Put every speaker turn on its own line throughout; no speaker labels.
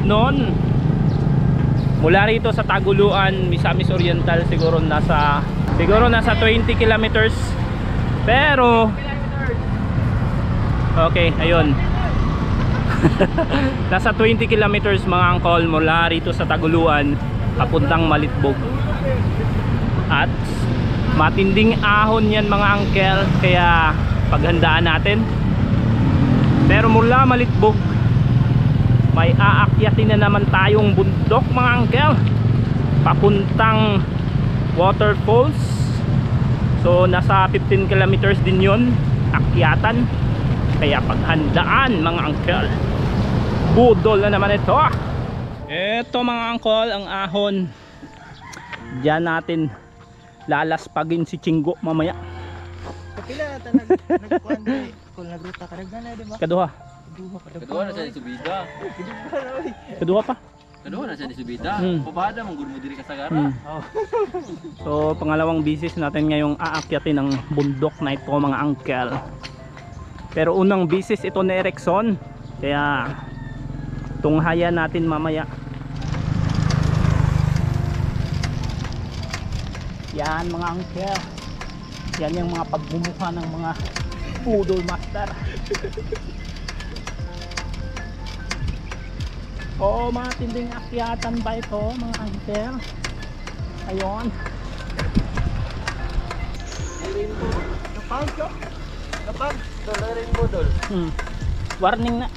noon mula rito sa Taguluan, Misamis Oriental, siguro nasa 20 kilometers. Pero okay, ayun. Nasa 20 kilometers mga angkol mula rito sa Taguluan papuntang Malitbog. At matinding ahon yan mga angkel, kaya paghandaan natin. Pero mula Malitbog may aakyatin na naman tayong bundok mga angkel papuntang waterfalls. So nasa 15 kilometers din yon akyatan, kaya paghandaan mga angkel. Budol na naman ito. Ito mga angkol ang ahon. Diyan natin lalaspagin si Chinggo mamaya.
Kapila talaga nagkuhan di kung nagruta ka na, di ba?
Kaduha
Kedua na siya ni Subida.
Kedua pa.
Kedua na siya ni Subida. Pabada mong gurmo diri ka Sagara.
So pangalawang bisis natin ngayong aakyatin ng bundok na ito mga angkel. Pero unang bisis ito ni Erickson, kaya tunghayan natin mamaya. Yan mga angkel, yan yung mga pagmumukha ng mga poodle master. Oo, matinding akyatan ba ito mga angkel? Ayun.
Kapag dolarin budol.
Warning na.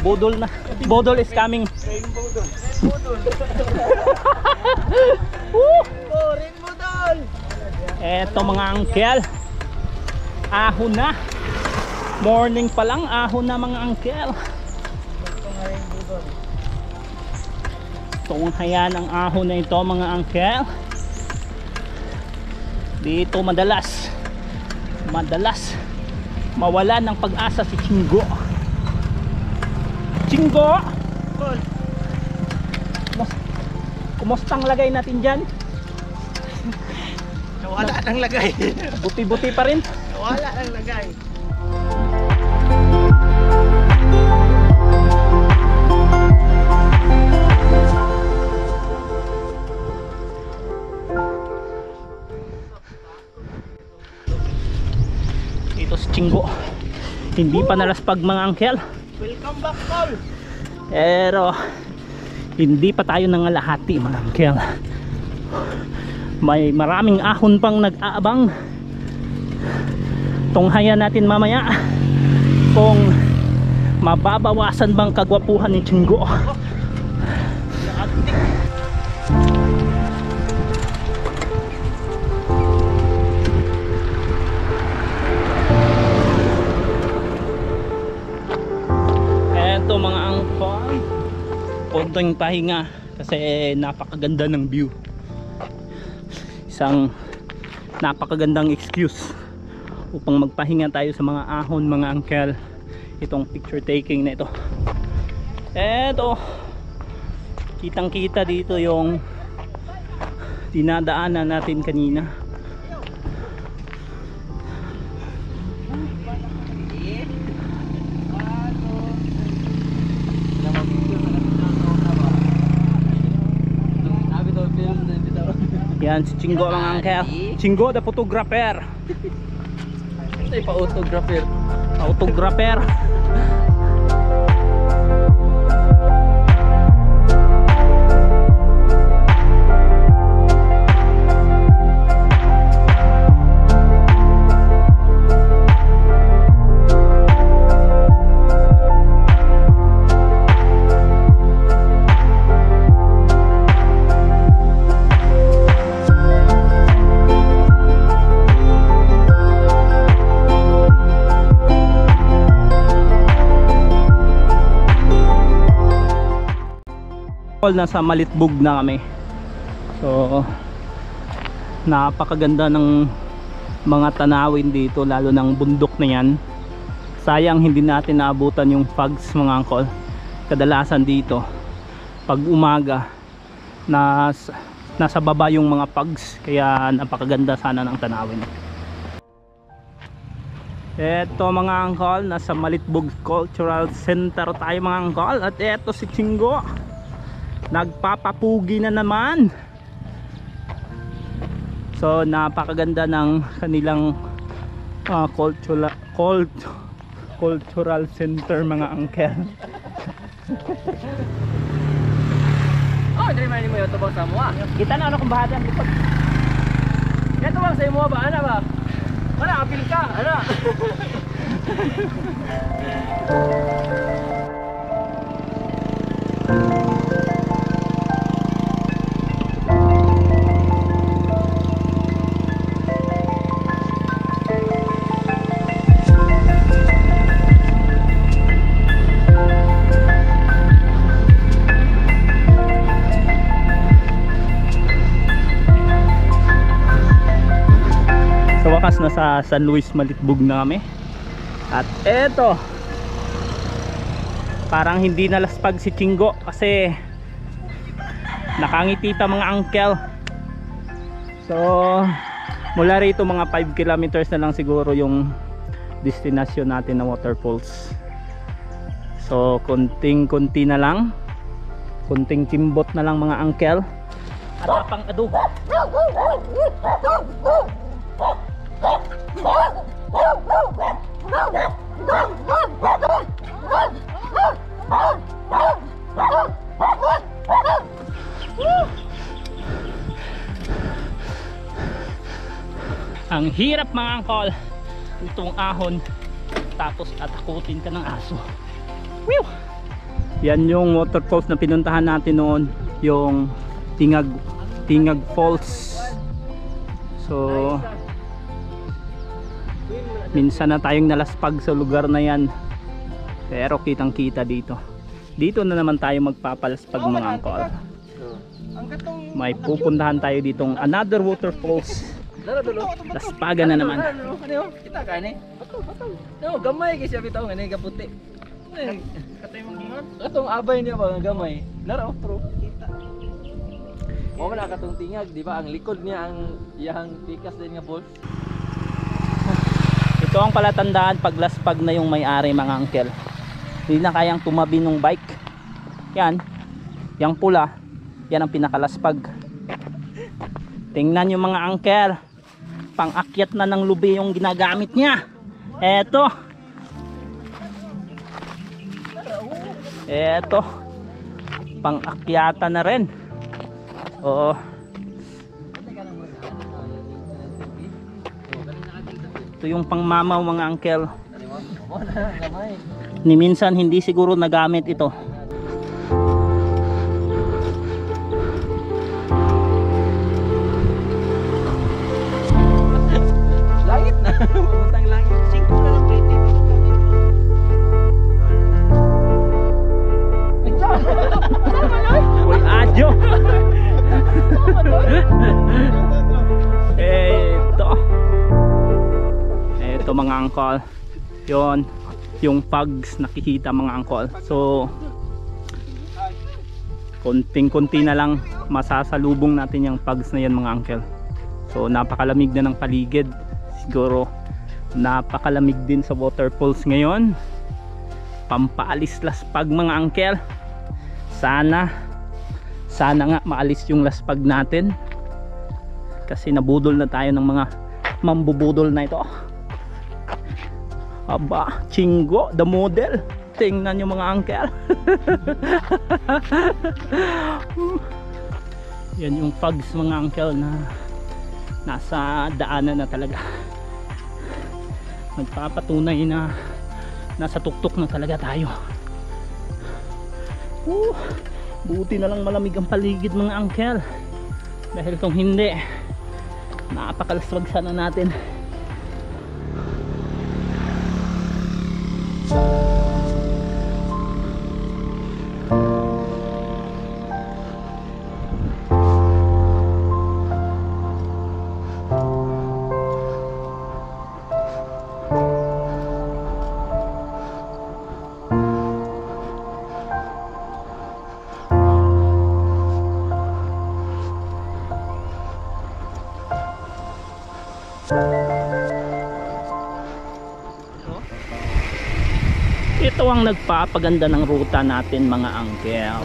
Budol na. Budol is coming.
Budol. Oh, ring budol.
Eto mga angkel, ahon na. Morning pa lang, ahon na mga angkel. Tunghayan ang ahon na ito mga angkel. Dito madalas mawala ng pag-asa si Chinggo. Chinggo, kumustang lagay natin dyan?
Nawala ng lagay.
Buti-buti pa rin.
Nawala ng lagay.
Ito si Chinggo, hindi pa nalaspag mga angkel.
Welcome back, Paul.
Pero hindi pa tayo nangalahati mga angkel. May maraming ahon pang nag-aabang. Tunghayan natin mamaya kung mababawasan bang kagwapuhan ni Chinggo. Eto mga angkol, konting pahinga kasi napakaganda ng view. Isang napakagandang excuse upang magpahinga tayo sa mga ahon mga angkel. Itong picture taking na ito. Eto, kitang kita dito yung dinadaanan natin kanina. Yan si Chinggo mga angkel. Chinggo the photographer.
Ito pa autographer.
Autographer. Nasa Malitbog na kami. So napakaganda ng mga tanawin dito, lalo ng bundok na yan. Sayang hindi natin naabutan yung fogs mga angkol. Kadalasan dito pag umaga nasa baba yung mga fogs, kaya napakaganda sana ng tanawin. Eto mga angkol, nasa Malitbog Cultural Center tayo mga angkol. At eto si Chingo, nagpapapugi na naman. So napakaganda ng kanilang cultural center mga angkel.
Oh, hindi man mo yung tubang sa mua.
Kita na ano kung bahada ang likod.
Yan tubang sa mua ba? Ano ba? Ano, apil ka? Ano?
Sa wakas nasa San Luis Malitbog na kami. At eto, parang hindi nalaspag si Chingo kasi nakangiti pa mga angkel. So mula rito mga 5 kilometers na lang siguro yung destination natin na waterfalls. So konting-konti na lang, konting timbot na lang mga angkel. At pang adu. Ang hirap mga angkol, itong ahon tapos atakutin ka ng aso. Whew! Yan yung waterfalls na pinuntahan natin noon, yung Tingag Falls. So minsan na tayong nalaspag sa lugar na yan, pero kitang kita dito. Dito na naman tayo magpapalaspag mga angkol. May pupuntahan tayo ditong another waterfalls. Laspagan na naman.
Ano? Kita ka ni? Bato. No, gamay kasi siya bitaw ngani gaputi.
Katay mong gingon.
Katong abay niya ba nga gamay? Laro true.
Kita.
Mo man katong tingag, di ba? Ang likod niya ang iyang pikas din nga balls.
Ito ang palatandaan pag laspag na yung may-ari mga angkel. Hindi na kayang tumabi ng bike. Yan, yung pula, yan ang pinakalaspag. Tingnan yung mga angkel, pang-akyat na ng lubi yung ginagamit niya. Eto, pang-akyata na rin. Oo. Ito yung pangmamaw mga angkel.
Mo na gamay.
Ni minsan hindi siguro nagamit ito.
Langit na. Puntang langit.
5 na lang plate.
Uy, adyo. Ito mga angkol, yon yung pugs nakikita mga angkol. So konting-konti na lang masasalubong natin yung pugs na yan mga angkel. So napakalamig na ng paligid, siguro napakalamig din sa waterfalls ngayon. Pampaalis laspag mga angkel. Sana nga maalis yung laspag natin, kasi nabudol na tayo ng mga mambubudol na ito. Aba, Chingo the model, tingnan yung mga angkel. Yan yung pugs mga angkel na nasa daanan na talaga, nagpapatunay na nasa tuktok na talaga tayo. Buti na lang malamig ang paligid mga angkel, dahil kung hindi napakalaswag sana natin. Ito ang nagpapaganda ng ruta natin mga angkel.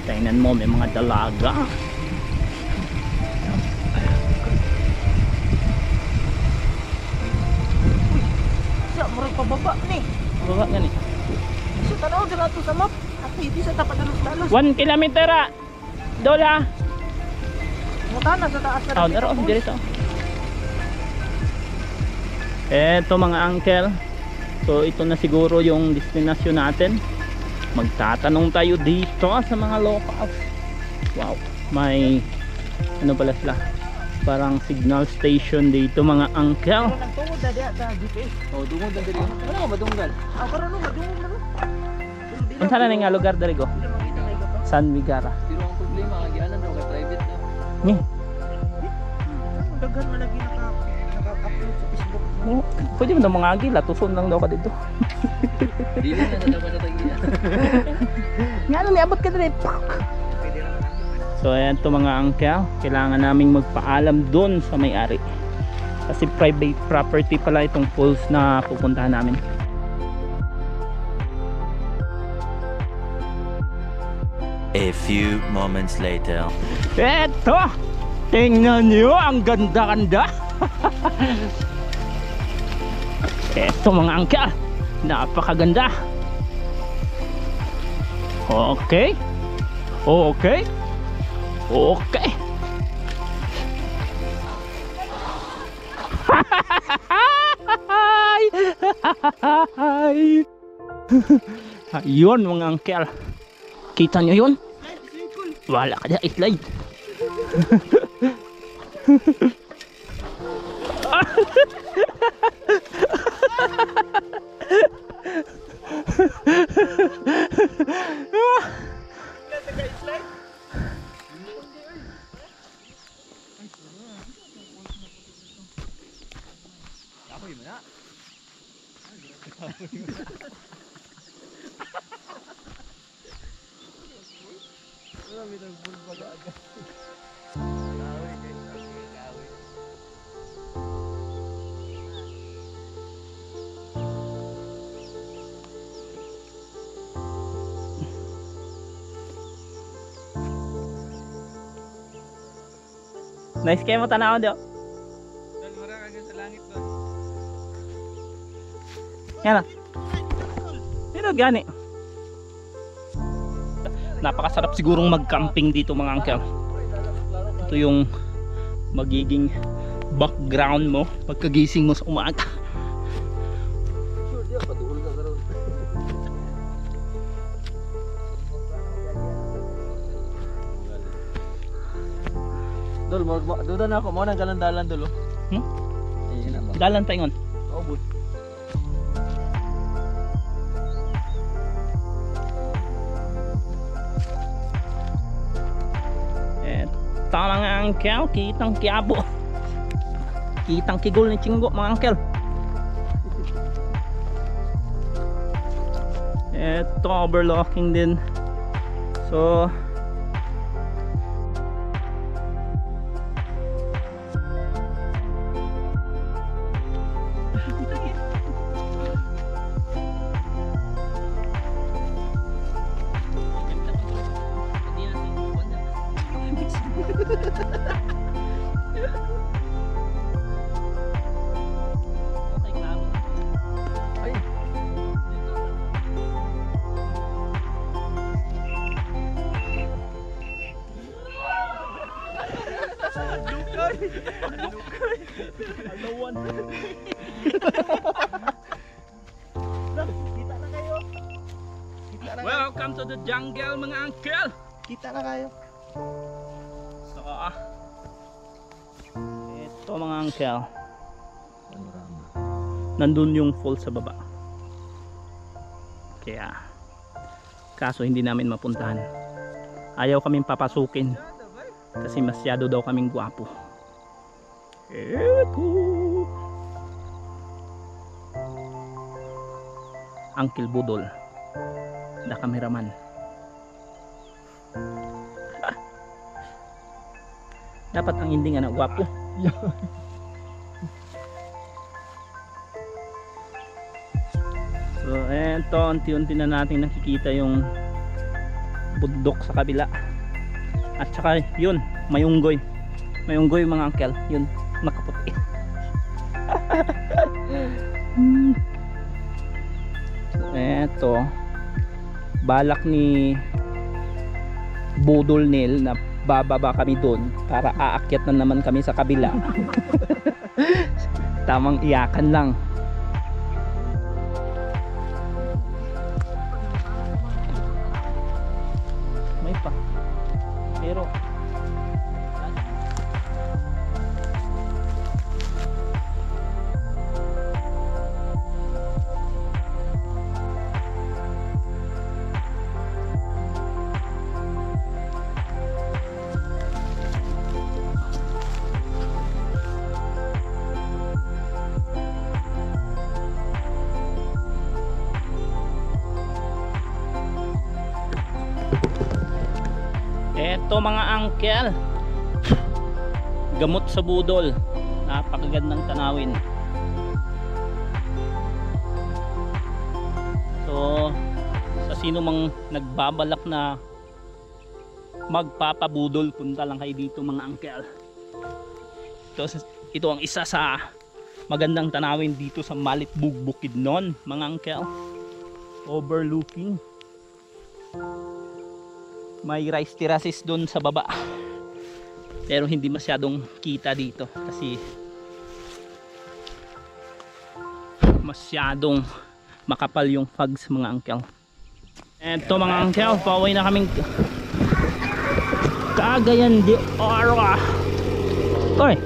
Tingnan mo, may mga dalaga.
Siya, murag pababa ni.
Baba nga ni.
Siya, tanaw dira to sa map. At hindi sa tapat dalos-dalos.
1 kilometer ah. Dola.
Mutana sa taas na.
Oh, naroon dito. Eto mga uncle. So ito na siguro yung destinasyon natin. Magtatanong tayo dito sa mga locals. Wow, may ano pala sila? Parang signal station dito mga uncle.
Pero nagtungod na diya sa GPS.
Oh, dungod na diri. Wala ka madunggal.
Karon no, madungog na no.
Unsa na nga lugar diri go?
Hindi makita na iba pa.
San Migara.
Pero ang problema ang gianan daw kay private na.
Ni.
Daghan man lagi naka-upload sa Facebook.
Oh, pwede mo na mga agila, tuson lang daw ka dito.
Dili na dapat sa tagiya.
Nga ano niabot ka dito.
Pwede lang natin.
So ayan to mga uncle, kailangan naming magpaalam doon sa may-ari. Kasi private property pala itong falls na pupuntahan namin.
A few moments later.
Eto! Tingnan nyo, ang ganda-ganda! Eto mga angka, napakaganda! Okay. Okay. Okay. Ayun mga angkel. Kita nyo yun? Wala ka dyan, slide. Nice kayo mo tanaw diyo.
Dal mura kagad sa langit doon.
Yan na. Pero gani. Napakasarap sigurong mag-camping dito mga uncle. Ito yung magiging background mo pagkagising mo sa umaga.
Sure dia padul ka karon. Dol, doon na ako mo nang dalan dolo. Ayun na ba.
Dalan tayo ngon.
Oh, bud.
Ito mga uncle, kitang Quiabo. Kitang Kigol ni Chingo mga uncle. Ito overlooking din. So
Kita na kayo. Kita na kayo.
welcome to the jungle mga uncle.
Kita na kayo.
So ito mga uncle, nandun yung fall sa baba. Kaya kaso hindi namin mapuntahan. Ayaw kaming papasukin kasi masyado daw kaming gwapo. Eto Uncle Budol, the cameraman. Dapat ang ending anak gwapo. So So eto, unti-unti na natin nakikita yung bundok sa kabila. At saka yun, mayunggoy mga uncle, yun nakaputi. So eto, balak ni Budol Nil na bababa kami doon para aakyat na naman kami sa kabila. Tamang iyakan lang. May pa, pero eto mga uncle, gamot sa budol, napakagandang tanawin. So sa sino mang nagbabalak na magpapabudol, punta lang kayo dito mga uncle. Ito ang isa sa magandang tanawin dito sa Malitbog Bukidnon mga uncle, overlooking. May rice terraces doon sa baba, pero hindi masyadong kita dito kasi masyadong makapal yung fogs mga uncle. Eto mga uncle, pauwi na kaming Cagayan de Oro. Oy,